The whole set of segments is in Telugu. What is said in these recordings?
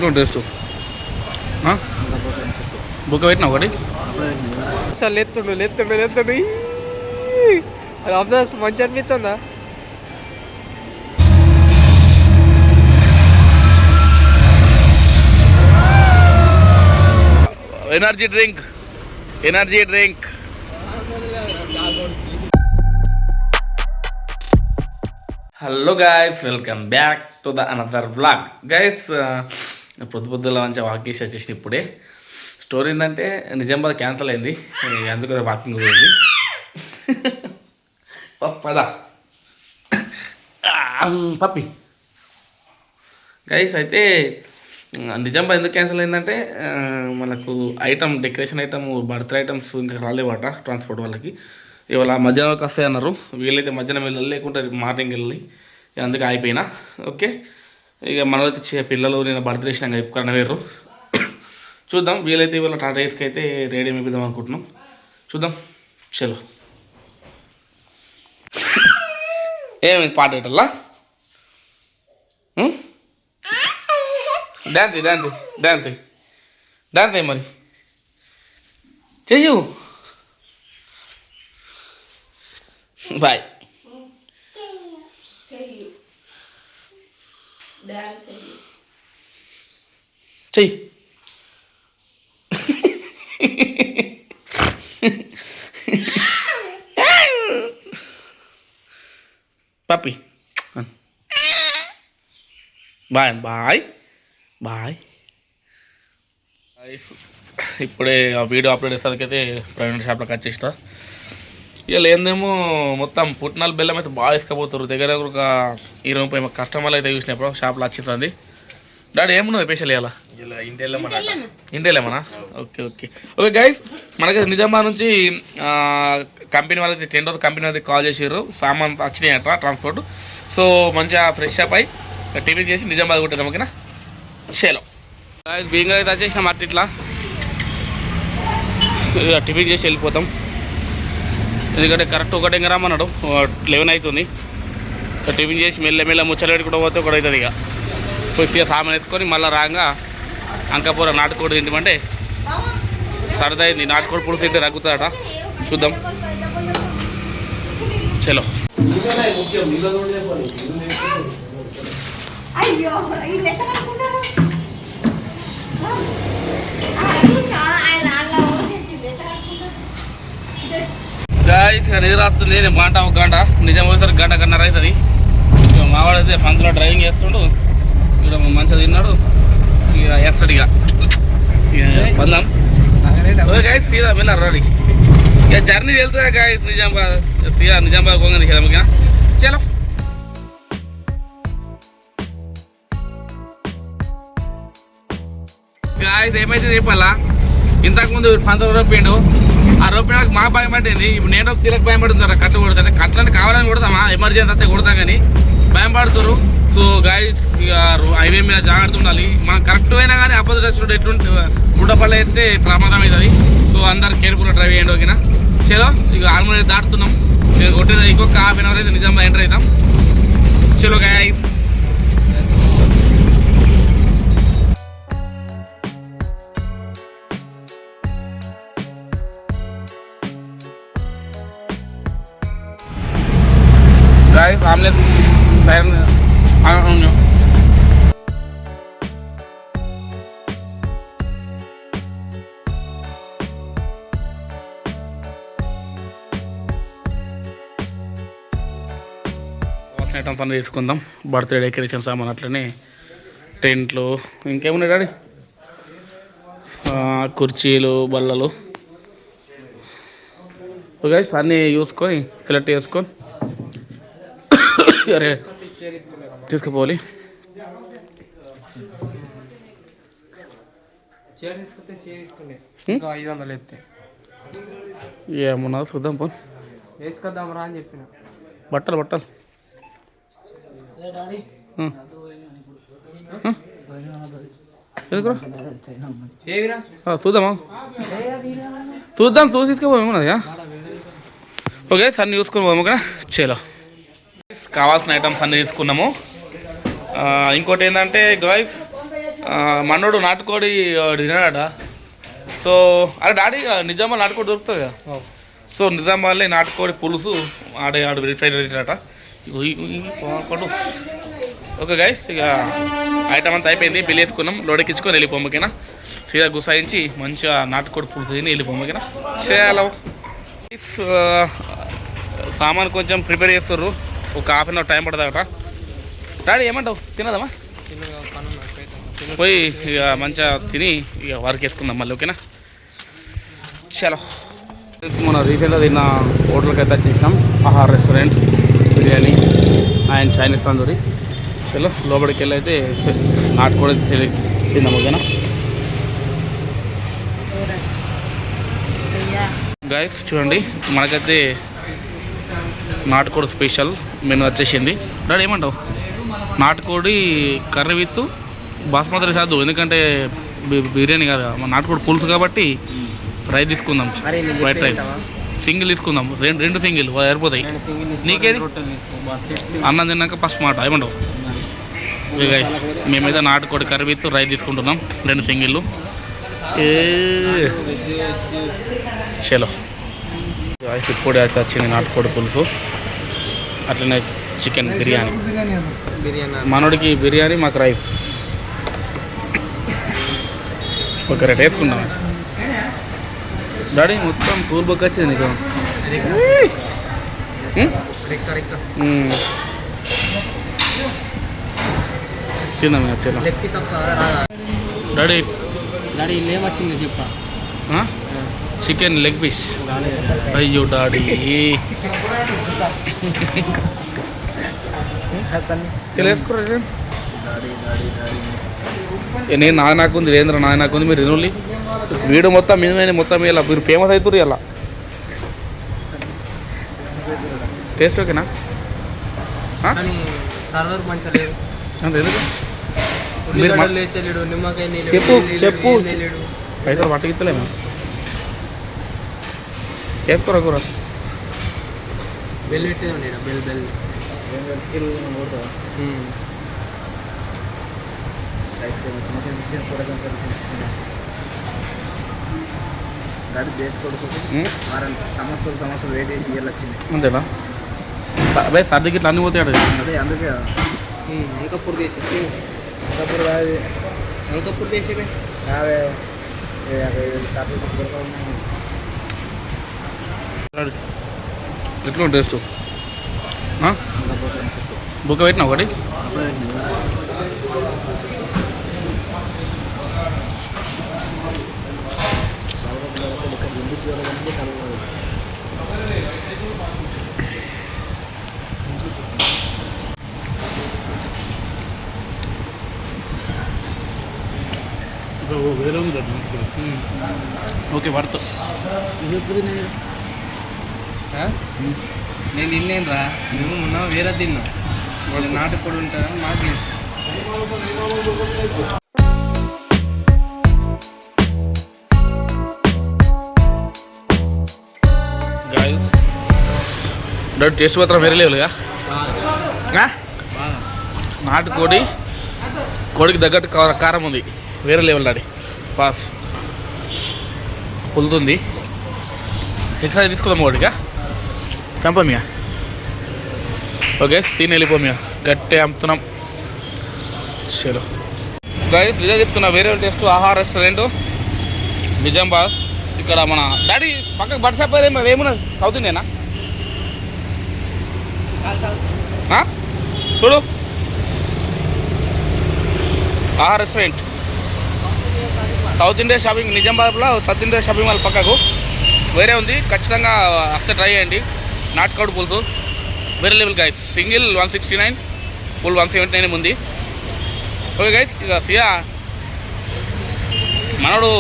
ఎట్లా టేస్ట్ బుక్క పెట్టినా ఒకటి అసలు లేతుండు రామదాస్ మంచి అనిపిస్తుందా? Energy drink hello guys, welcome back to the another vlog. Guys పొద్దులా మంచిగా వాకింగ్ వచ్చేసిన ఇప్పుడే. స్టోరీ ఏంటంటే నిజామాబాద్ క్యాన్సిల్ అయింది, అందుకు వాకింగ్ పోయింది. పదా పప్పి గైస్. అయితే నిజామాబాద్ ఎందుకు క్యాన్సిల్ అయిందంటే మనకు డెకరేషన్ ఐటమ్, బర్త్డే ఐటమ్స్ ఇంకా రాలేవాట ట్రాన్స్పోర్ట్ వాళ్ళకి. ఇవాళ మధ్యాహ్నం వస్తాయి అన్నారు. వీళ్ళైతే మధ్యాహ్నం వెళ్ళాలి, లేకుంటే మార్నింగ్ వెళ్ళాలి. అందుకే అయిపోయినా. ఓకే, ఇక మనమైతే పిల్లలు నేను బర్త్డే చేసినాక ఎప్పుకన్నా వేరు. చూద్దాం, వీలైతే ఇవాళ టాటా ఏస్కి అయితే రెడీ అయిపోదాం అనుకుంటున్నాం. చూద్దాం, చలో. ఏమైంది పాట పెట్టాలా? డాన్స్ అయ్యి మరి చెయ్యు. బాయ్. చెయ్యి. పప్పి బాయ్ బాయ్ బాయ్. ఇప్పుడే ఆ వీడియో అప్లోడ్ చేసేసరికైతే ప్రైవేట్ షాప్లోకి వచ్చేసిన. ఇక లేదేమో మొత్తం పుట్నాలు బెల్లం అయితే బాగా ఇసుకపోతారు. దగ్గర ఒక 20-30 కస్టమర్లు అయితే చూసినప్పుడు షాప్లో వచ్చింది. డాడీ ఏమున్నది స్పెషల్ ఇలా? ఇండియాలేమన్నా? ఓకే ఓకే ఓకే గైస్, మనకి నిజామాబాద్ నుంచి కంపెనీ వాళ్ళకి 10 రోజులు కంపెనీ వాళ్ళకి కాల్ చేసారు. సామాన్ వచ్చినాయట ట్రాన్స్పోర్ట్. సో మంచిగా ఫ్రెష్ అప్ అయి టిఫిన్ చేసి నిజామాబాద్ కొట్టాం. ఓకేనా, చేలో బీంగా అయితే వచ్చేసిన మాట ఇట్లా టిఫిన్ చేసి వెళ్ళిపోతాం. ఎందుకంటే కరెక్ట్ ఒకటి ఇంకా రమ్మన్నాడు, 11 అవుతుంది. టిఫిన్ చేసి మెల్ల ముచ్చలు పెట్టుకుంటూ పోతే ఒకటి అవుతుంది. ఇక కొద్దిగా సామాన్ ఎత్తుకొని మళ్ళీ రాగా అంకాపూర నాటుకోడి తింటామంటే సరదా అయింది. నాటుకోడి పులుసు తింటే రగ్గుతాడట. చూద్దాం, చలో. గాయస్ నిద్ర వస్తుంది. నేను ఒక గంట నిజం పోతారు, గంటన్నర అవుతుంది. ఇక మావాడైతే పంతులో డ్రైవింగ్ చేస్తుండు. ఇక్కడ మంచిగా తిన్నాడు. ఇక వేస్తాడు. ఇక పందాం గాయస్, సీదా వెళ్ళారు రెడీ. ఇక జర్నీ వెళ్తుంది గాయస్ నిజామాబాద్. సీదా నిజామాబాద్ పోయింది కదా. ఓకేనా, చలో. గాయస్ ఏమైతే చెప్పాలా, ఇంతకుముందు 15 రూపాయలు ఆ రూపాయలకు మా భయం పట్టింది. ఇప్పుడు నేను తీరకు భయం పడుతున్నారు. కట్లు కొడతాను, కట్లని కావాలని కొడతామా, ఎమర్జెన్సీ అయితే కొడతాం కానీ భయం పడుతున్నారు. సో గాయస్ ఇక హైవే మీద జాగ్రత్త ఉండాలి. మనం కరెక్ట్ అయినా కానీ అపోజిట్ వచ్చినట్టు ఎటువంటి ఉడపళ్ళు అయితే ప్రమాదం అవుతుంది. సో అందరు కేర్ఫుల్గా డ్రైవ్ చేయండి. ఓకేనా, చలో. ఇక ఆల్మోస్ట్ దాటుతున్నాం. ఇక కొట్టేది ఇంకొక ½ అవర్ అయితే నిజామాబాద్ ఎంటర్ అవుతాం. చలో guys. Guys, omelette siren items అన్నీ తీసుకుందాం. బర్త్డే డెకరేషన్ సామాన్, అట్లనే టెంట్లు, ఇంకేమున్నాయి డాడీ, కుర్చీలు, బల్లలు. గైస్ అన్నీ చూసుకొని సెలెక్ట్ చేసుకొని అరే తీసుకుపోవాలి. ఏమన్నా చూద్దాం పో, వేసుకొద్దాం రా అని చెప్పిన. బట్టలు చూద్దాం చూసి తీసుకుపోయి. ఓకే సార్ చూసుకొని పోదాము. ఓకే, చలో. కావాల్సిన ఐటమ్స్ అన్నీ తీసుకున్నాము. ఇంకోటి ఏంటంటే గాయ్స్ మనోడు నాటుకోడి తినాడట. సో అరే డాడీ నిజామాబాద్ నాటుకోడి దొరుకుతుంది కదా. సో నిజామాబాద్లో నాటుకోడి పులుసు ఆడు వెరిఫై తినాడట. ఓకే గైస్, ఇక ఐటమ్ అంతా అయిపోయింది. బిల్ వేసుకున్నాం, లోడెక్కించుకొని వెళ్ళిపోమ్మకినా సీదా గుసాయించి మంచిగా నాటుకోడి పులుసు తిని వెళ్ళిపోమ్మకినా చేయాలి. సామాన్ కొంచెం ప్రిపేర్ చేస్తారు, ఒక హాఫ్ అన్ అవర్ టైం పడుతుందట. డాడీ ఏమంటావు, తినదమ్మా? పోయి ఇక మంచిగా తిని ఇక వర్క్ వేసుకుందాం మళ్ళీ. ఓకేనా, చలో. మన రీసెంట్గా తిన్న హోటల్కి అయితే వచ్చేసినాం. Aahar restaurant, biryani and Chinese tandoori. చలో లోపలికి వెళ్ళి అయితే నాటుకోడి తిందాం. ఓకేనా గైస్, చూడండి మనకైతే నాటుకోడి స్పెషల్ మెనూ వచ్చేసింది. డాడీ ఏమంటావు? నాటుకోడి కర్రీ విత్ బాస్మతి రైస్ కాదు, ఎందుకంటే బిర్యానీ కాదు, మన నాటుకోడి పులుసు కాబట్టి రైస్ తీసుకుందాం. వైట్ రైస్ సింగిల్ తీసుకుందాం, రెండు సింగిల్ సరిపోతాయి. నీకేది? అన్నం తిన్నాక ఫస్ట్ మాట. ఏమంటావు? మేమైతే నాటుకోడి కర్రీ విత్ రైస్ తీసుకుంటున్నాం, రెండు సింగిళ్ళు. చలో ఇప్పుడు అయితే వచ్చింది నాటుకోడి పులుసు, అట్లనే చికెన్ బిర్యానీ. మనోడికి బిర్యానీ, మాకు రైస్. ఒక రేట్ వేసుకుంటాం. డాడీ మొత్తం కూల్ బుక్ వచ్చింది నీకు. తిన్నాం చలో. డాడీ ఏమొచ్చింది చెప్ప? Chicken leg piece. అయ్యో డాడీ, నేను నాకుంది, రేంద్ర నాకుంది. మీరు తినుల్లి, వీడు మొత్తం మినిమైన మొత్తం ఇలా మీరు ఫేమస్ అవుతారు. ఇలా టేస్ట్ ఓకేనా? సర్వర్ మంచిగా లేదు. చెప్పు చెప్పు, పైసలు పట్టుకిస్తలేమా? వేసుకోరా కూర. బెల్ పెట్టేది బెల్ బెల్ సమస్యలు వెయిట్ చేసి వచ్చింది. అంతేనా? అబ్బాయి సర్దికి ఇట్లా అన్నీ పోతాడు. అదే అందుకే అంకపూర్ చేసి అంకపూర్ చేసి ఎట్లా టేస్ట్? బుక్క పెట్టినా ఒకటి. ఓకే పడుతు. నేను తినలేను రా, మేము మొన్న వేరే తిన్నా. నాటుకోడి ఉంటుందని మాకు తెలుసు. టేస్ట్ మాత్రం వేరే లేవుగా. నాటుకోడి కోడికి తగ్గట్టు కారం ఉంది, వేరే లెవెల్ డాడీ. పాస్ పులుతుంది. ఎక్స్ట్రా తీసుకుందాం కోడిగా, చంపమియా. ఓకే తిని వెళ్ళిపోమియా, గట్టి అమ్ముతున్నాం. చలో గైస్, నిజం చెప్తున్నా, వేరే టేస్ట్. ఆహార్ రెస్టారెంట్ నిజామాబాద్. ఇక్కడ మన డాడీ పక్కకు బట్ట షాప్ ఏమున్నది? సౌత్ ఇండియనా? చూడు, Aahar restaurant south India shopping నిజామాబాద్లో. సౌత్ ఇండియా షాపింగ్ మాల్ పక్కకు వేరే ఉంది, ఖచ్చితంగా వస్తే ట్రై చేయండి. నాటుకోడి పులుసు వేరే లెవెల్ గైస్. సింగిల్ 169, ఫుల్ 179 ఉంది. ఓకే గైస్, ఇక సియా మనోడు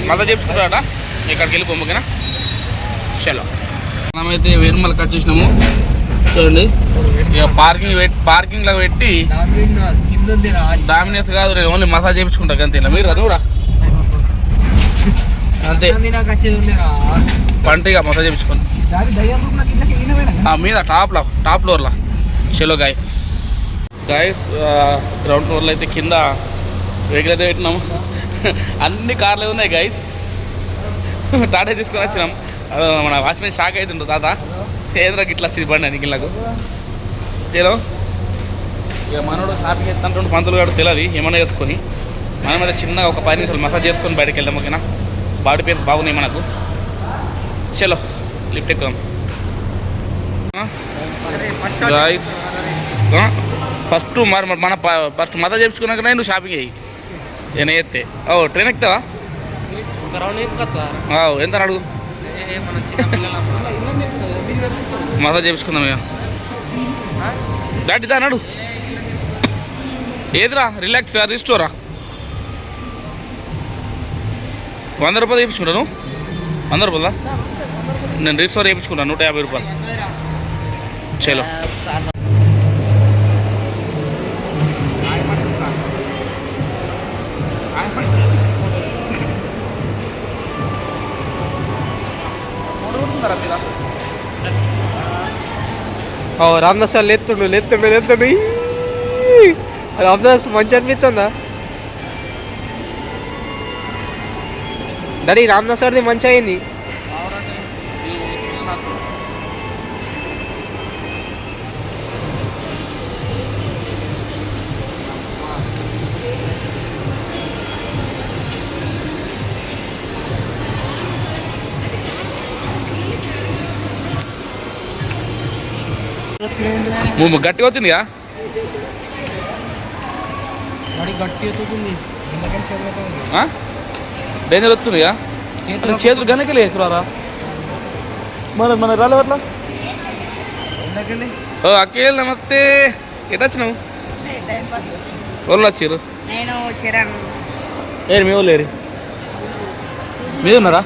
మళ్ళీ చెప్పుకుంటాడట, ఇక్కడికి వెళ్ళిపోమ్మకినా. చలో మనమైతే వేరుమలకి వచ్చేసినాము. చూడండి, ఇక పార్కింగ్లో పెట్టి డామినేస్ కాదు, నేను ఓన్లీ మసాజ్ చేయించుకుంటా అంతేనా? మీరు అదురా అంతే, పంటిగా మసాజ్ చేయించుకోండి మీద టాప్ ఫ్లోర్లో. చలో గైస్ గ్రౌండ్ ఫ్లోర్లో అయితే కింద వెహికల్ అయితే పెట్టినాము. అన్ని కార్లు ఉన్నాయి గైస్. టాటా తీసుకొని వచ్చినాం. మన వాచ్మెన్ షాక్ అవుతుండ్రు తాత ఏదో ఇట్లా వచ్చింది బండి అని ఇళ్ళకు చలో. ఇక మనోడు షాపింగ్ చేస్తుంటే పంతులు గారు తెలియదు ఏమన్నా చేసుకొని మనం అయితే చిన్నగా ఒక 10 నిమిషాలు మసాజ్ చేసుకొని బయటకు వెళ్దాం. ఓకేనా, బాడీ పేరు బాగున్నాయి మనకు. చలో లిఫ్ట్ ఎక్కుదాం గాయస్. ఫస్ట్ మన ఫస్ట్ మసాజ్ చేయించుకున్నాక నువ్వు షాపింగ్ అయ్యి నేను ఎత్తే. ట్రైన్ ఎక్కుతావా? ఎంత అడుగు మసాజ్ చేయించుకుందాం. ఇక డాడీ దా అన్నాడు. ఏదిరా రిలాక్స్ రిస్టోరా 100 రూపాయలు చేయించుకుంటాను. 100 రూపాయలా? నేను రిస్టోర్ చేయించుకుంటాను 150 రూపాయలు. చలో రామ్దాస్ సార్ లేతుండు రామ్దాస్ మంచి అనిపిస్తుందా డాడీ? రామ్దాస్ సార్ది మంచి అయింది. గట్టిగా అవుతుందిగా. డేంజర్ వస్తుందిగా. చేతులు గనకలే వేసుకురారా మన రాలే అట్లా. అక్కేళ్ళు నమస్తే. ఎట్లా వచ్చినావు? వాళ్ళు వచ్చారు. ఏరు మీ వాళ్ళు ఏరు మీద ఉన్నారా?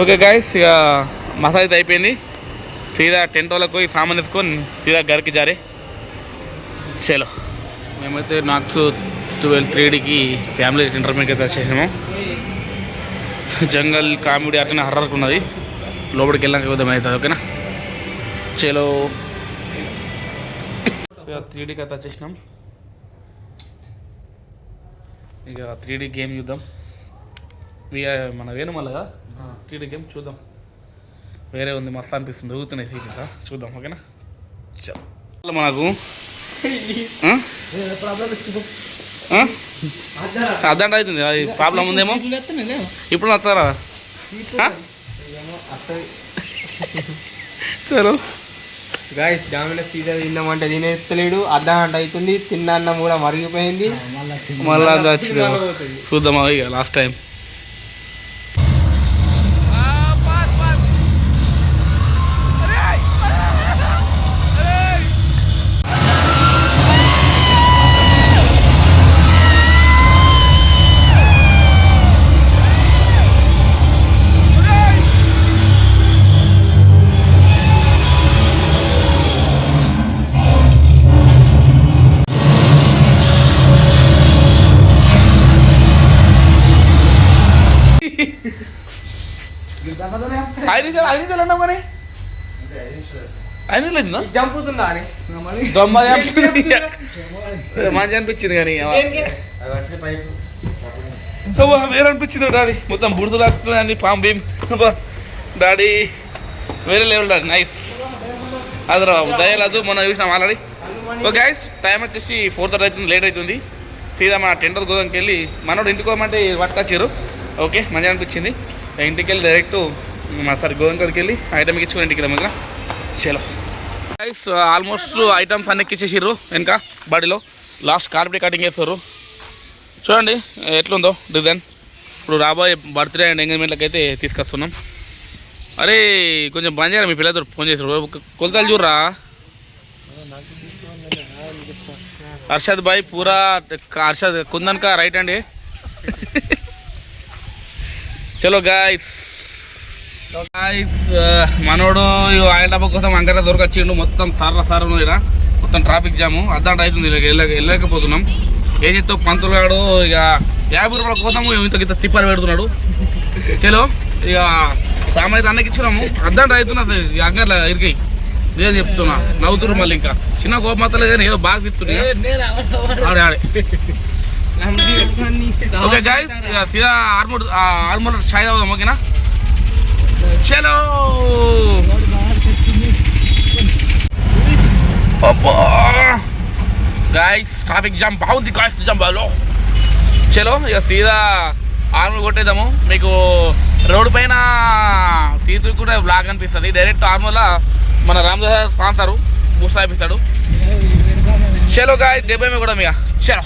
ఓకే గాయస్, ఇక మసాజ్ అయితే అయిపోయింది. సీదా టెంట్ వాళ్ళకి పోయి సామాన్ వేసుకొని సీదా గరికి జారే. చలో మేమైతే నాట్స్ 12:03కి ఫ్యామిలీ ఇంటర్మీడియట్ అయితే వచ్చేసాము. జంగల్ కామెడీ అట్లనే హర్రర్కి ఉన్నది. లోపలికి వెళ్ళాక ఉదయం అవుతుంది. ఓకేనా, చలో 3Dకి అయితే వచ్చేసినాం. ఇక 3D గేమ్ చూద్దాం. మన వేణుమల్లగా 3D గేమ్ చూద్దాం. వేరే ఉంది, మస్తు అనిపిస్తుంది. ఊగుతున్నాయి సీట్లు. చూద్దాం. ఓకేనా, చలో మనకు అర్థం అవుతుంది. అది ప్రాబ్లం ఉందేమో. ఇప్పుడు వస్తారా? సరే గాయస్, డామినోస్ పిజ్జా తిన్నామంటే తినేస్తలేడు. అర్ధగంట అవుతుంది. తిన్న అన్నం కూడా మరిగిపోయింది. మళ్ళీ వచ్చింది. చూద్దామా ఇక లాస్ట్ టైం. ఐదు నిమిషాలు అన్నావు కానీ 5 నిమిషాలు చంపుతుందా అని మంచి అనిపించింది. కానీ వేరే అనిపించింది డాడీ. మొత్తం బుడుదలు వస్తున్నాయి. పాము భీమ్ డాడీ వేరే లెవెల్ డాడీ. నైస్. అది దయలేదు మొన్న చూసినాం ఆల్రెడీ. ఓకే గైస్, టైం వచ్చేసి 4:30 అవుతుంది. లేట్ అవుతుంది. సీదా మన టెంట్ గోదాంకి వెళ్ళి మనోడు ఇంటికి పోమంటే పట్టుకొచ్చారు. ఓకే, మంచిగా అనిపించింది. ఇంటికి వెళ్ళి డైరెక్ట్ గోదాం కాడికి వెళ్ళి ఐటమ్ ఇచ్చుకొని ఇంటికి వెళ్ళాము. ఇక్కడ చలో గైస్, ఆల్మోస్ట్ ఐటమ్స్ అన్ని ఎక్కించేసారు. వెనక బాడీలో లాస్ట్ కార్పెట్ కటింగ్ చేస్తారు. చూడండి ఎట్లుందో డిజైన్. ఇప్పుడు రాబోయే బర్త్డే అండ్ ఎంగేజ్మెంట్లకి అయితే తీసుకొస్తున్నాం. అరే కొంచెం బంద్ చేయాలి. మీ పిల్లలతో ఫోన్ చేశారు. కొలతలు చూడరా. అర్షద్ భాయ్ పూరా అర్షద్ కుందన్ కా రైట్ అండి. చలో గాయస్, మనోడు ఆయిల్ డబ్బా కోసం అంకర దొరకొచ్చిండు. మొత్తం సర్ర ఇక్కడ మొత్తం ట్రాఫిక్ జాము. అర్ధంట అవుతుంది. వెళ్ళలేకపోతున్నాం. ఏం చెప్తావు పంతులు గాడు. ఇక 50 రూపాయల కోసం ఇంత తిప్పలు పెడుతున్నాడు. చలో ఇక సామాన్ అన్నకి ఇచ్చినాము. అర్ధంట అవుతున్నది అంగర్లో ఇరికి. నేను చెప్తున్నా నవ్వుతురు మళ్ళీ ఇంకా చిన్న కోపమతలే కానీ ఏదో బాగా తిప్పుతున్నా ఆడే ఆడే ఓకే గైస్ సీదా ఆర్మూర్ చాయ్ తాగుదాం ఓకేనా చలో గాయస్ ట్రాఫిక్ జామ్ బాగుంది గాయస్ నిజామాబాద్లో చలో ఇక సీదా ఆర్మూర్ కొట్టేద్దాము మీకు రోడ్డు పైన తీసుకుంటే బ్లాక్ అనిపిస్తుంది డైరెక్ట్ ఆర్మూర్లో మన రామదాస్ స్పాన్సరు బూస్ట్ ఆపిస్తాడు చలో గాయస్ 70 में కూడా ఇక చలో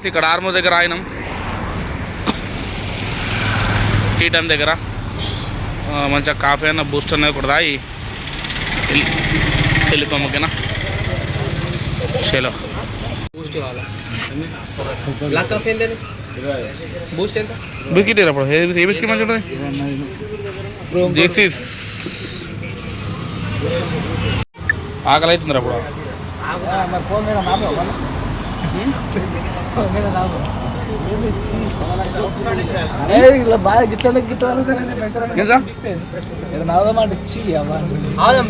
ఇక్కడ ఆర్మూర్ దగ్గర ఆగినాం టీ టైం దగ్గర మంచిగా కాఫీ అన్న బూస్ట్ అనేది కూడా తాగి వెళ్ళిపోయాం ఓకేనా చలో బూస్ట్ కావాలా బ్లాక్ కాఫీ ఎంత బూస్ట్ ఎంత బిస్కెట్ అప్పుడు ఏ బిస్కెట్ మంచిగా ఉంటుంది జెక్సీస్ ఆకలి అవుతుంది అప్పుడు బాగా గిట్ల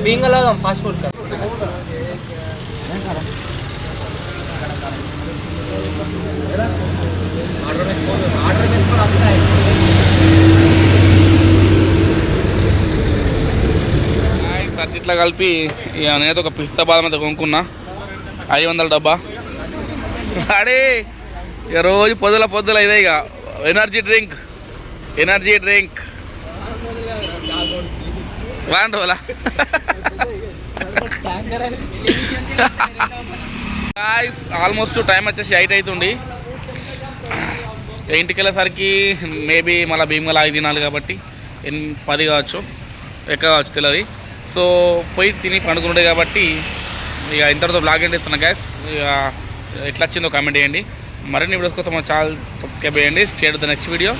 బీంగలాదాం ఫాస్ట్ ఫుడ్ ఇట్లా కలిపి ఇక నేనైతే ఒక పిస్తా బాదం అయితే కొనుక్కున్నా 500 డబ్బా అడే ఇక రోజు పొద్దుల ఇదే ఇక ఎనర్జీ డ్రింక్ వాంటోలా ఆల్మోస్ట్ టైం వచ్చేసి 8 అవుతుంది ఇంటికి వెళ్ళేసరికి మేబీ మళ్ళీ భీమగల్ ఆగి తినాలి కాబట్టి 10 కావచ్చు ఎక్క కావచ్చు తెలియదు సో పోయి తిని పండుకుండే కాబట్టి ఇక ఇంతటితో బ్లాగ్ ఏంటి ఇస్తున్నా గ్యాస్ ఇక ఎట్లా వచ్చిందో కామెంట్ చేయండి మరిన్ని వీడియోస్ కోసం మా ఛానల్ సబ్స్క్రైబ్ చేయండి stay to the next video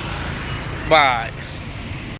bye